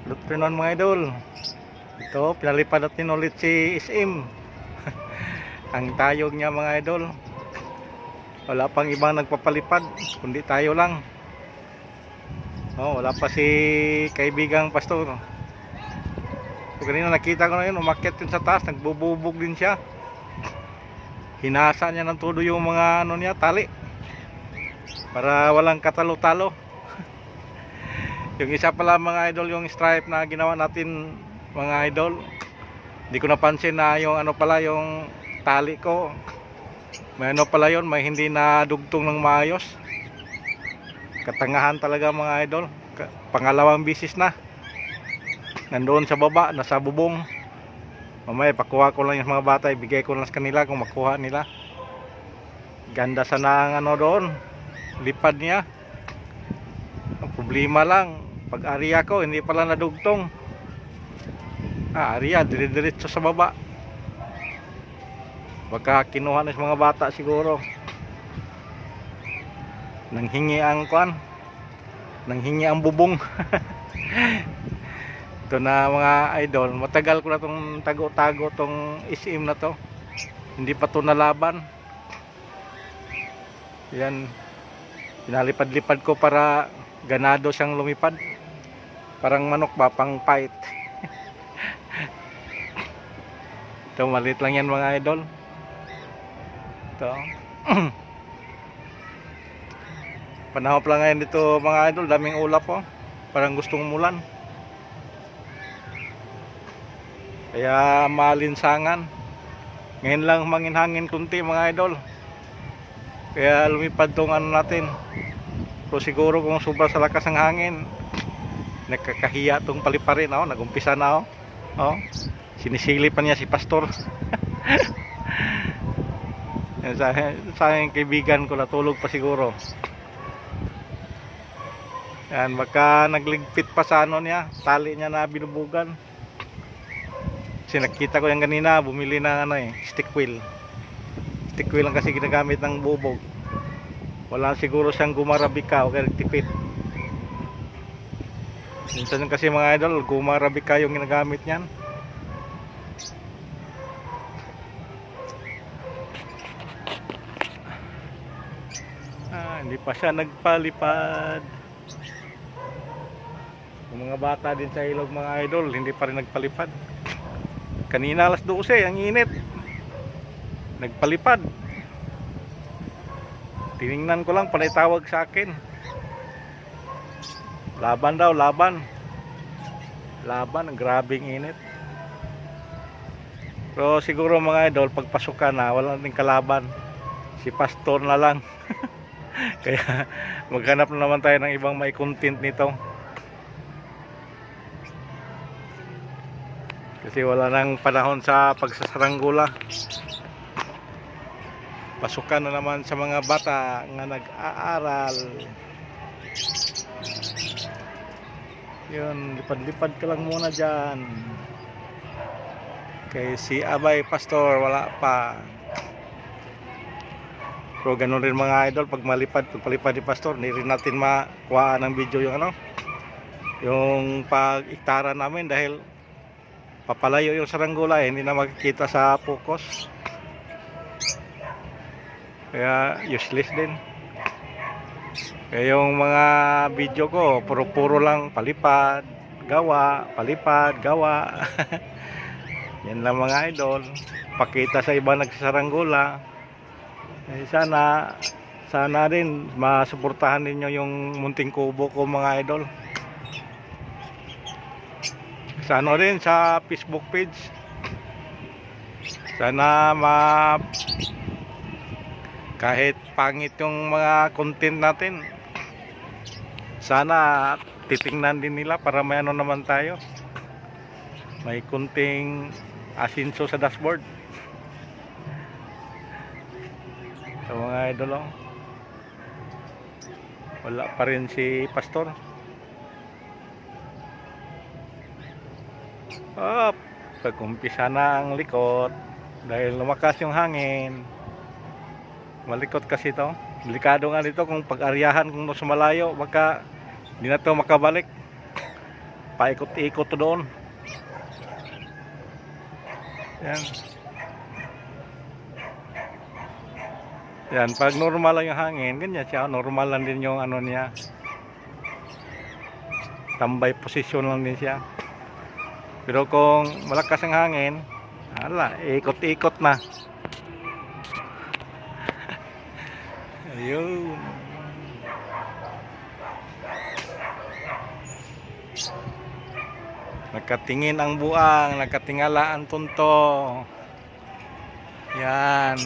Good afternoon mga idol. Ito, pinalipad natin ulit si SM. Ang tayog niya mga idol. Wala pang ibang nagpapalipad, kundi tayo lang. Wala pa si kaibigang pastor. So, kanina nakita ko na yun, umakyat yun sa taas, nagbububog din siya. Hinasa niya ng todo yung mga tali. Para walang katalo-talo. Yung isa pala mga idol, yung stripe na ginawa natin mga idol, hindi ko napansin na yung pala yung tali ko, may pala yun, may hindi na dugtong ng maayos. Katangahan talaga mga idol. Pangalawang bisis na nandoon sa baba, nasa bubong. Mamaya pakuha ko lang yung mga bata, ibigay ko lang sa kanila kung makuha nila. Ganda sana ang doon, lipad niya. Ang problema lang, pag area ko hindi pala nadugtong. Area dire-diretso sa baba. Baka kinuha na sa mga bata siguro. Nanghingi ang nanghingi ang bubong. Ito na mga idol, matagal ko na tong tago-tago tong SM na to. Hindi pa to nalaban. Yan, pinalipad-lipad ko para ganado siyang lumipad. Parang manok ba, pang fight. Ito, maliit lang yan mga idol. Ito. Panahon pa lang ngayon dito mga idol, daming ulap po. Parang gustong umulan. Kaya malinsangan. Ngayon lang manginhangin kunti mga idol. Kaya lumipad tong natin. Pero siguro kung sobra sa lakas ng hangin, nagkakahiya tong paliparin. Nagumpisa na. Sinisili pa niya si pastor. Sa aking kaibigan ko, natulog pa siguro. Yan, baka nagligpit pa sa niya, tali niya na binubugan. Kasi nakita ko yung kanina, bumili ng stick wheel. Stick wheel lang kasi ginagamit ng bubog. Wala siguro siyang gumarabika o kaya nagtipid. Minsan kasi mga idol, gumarabika yung ginagamit niyan. Hindi pa siya nagpalipad. Yung mga bata din sa ilog mga idol, hindi pa rin nagpalipad. Kanina alas 12, ang init. Nagpalipad. Tiningnan ko lang, panay tawag sa akin. Laban daw, laban. Laban, grabing init. Pero siguro mga idol, pagpasukan na, wala nang kalaban. Si pastor na lang. Kaya maghanap na naman tayo ng ibang may content nito. Kasi wala nang panahon sa pagsasaranggula. Pasukan na naman sa mga bata nga nag-aaral. Yun, lipad-lipad ka lang muna dyan. Kay si Abay Pastor wala pa. Pero ganun rin mga idol, pag palipad ni pastor, hindi rin natin makuha ng video yung yung pag-iktara namin dahil papalayo yung saranggula, hindi na makikita sa focus. Kaya useless din. Kaya yung mga video ko, puro-puro lang palipad, gawa, palipad, gawa. Yan lang mga idol, pakita sa iba nagsasaranggula. Sana rin masuportahan ninyo yung munting kubo ko mga idol. Sa rin sa Facebook page. Sana kahit pangit yung mga content natin, sana titingnan din nila para may naman tayo. May kunting asinso sa dashboard. So mga idol, wala pa rin si pastor. Pag-umpisa na ang likot dahil lumakas yung hangin. Malikot kasi ito. Delikado nga dito kung pag-aryahan kung sa malayo, baka hindi na ito makabalik. paikot-ikot to doon. Yan. Yan, pag normal lang yung hangin, ganyan siya, normal lang din yung ano niya. Tambay posisyon lang din siya. Pero kung malakas ang hangin, hala, ikot-ikot na. Ayun. Nakatingin ang buang, nakatingala ang tunto. Yan.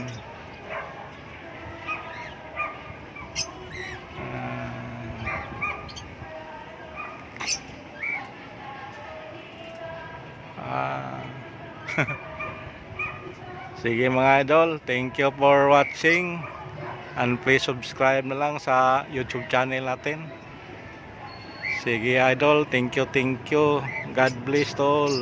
Sige mga idol, thank you for watching, and please subscribe na lang sa YouTube channel natin. Sige idol, thank you, God bless to all.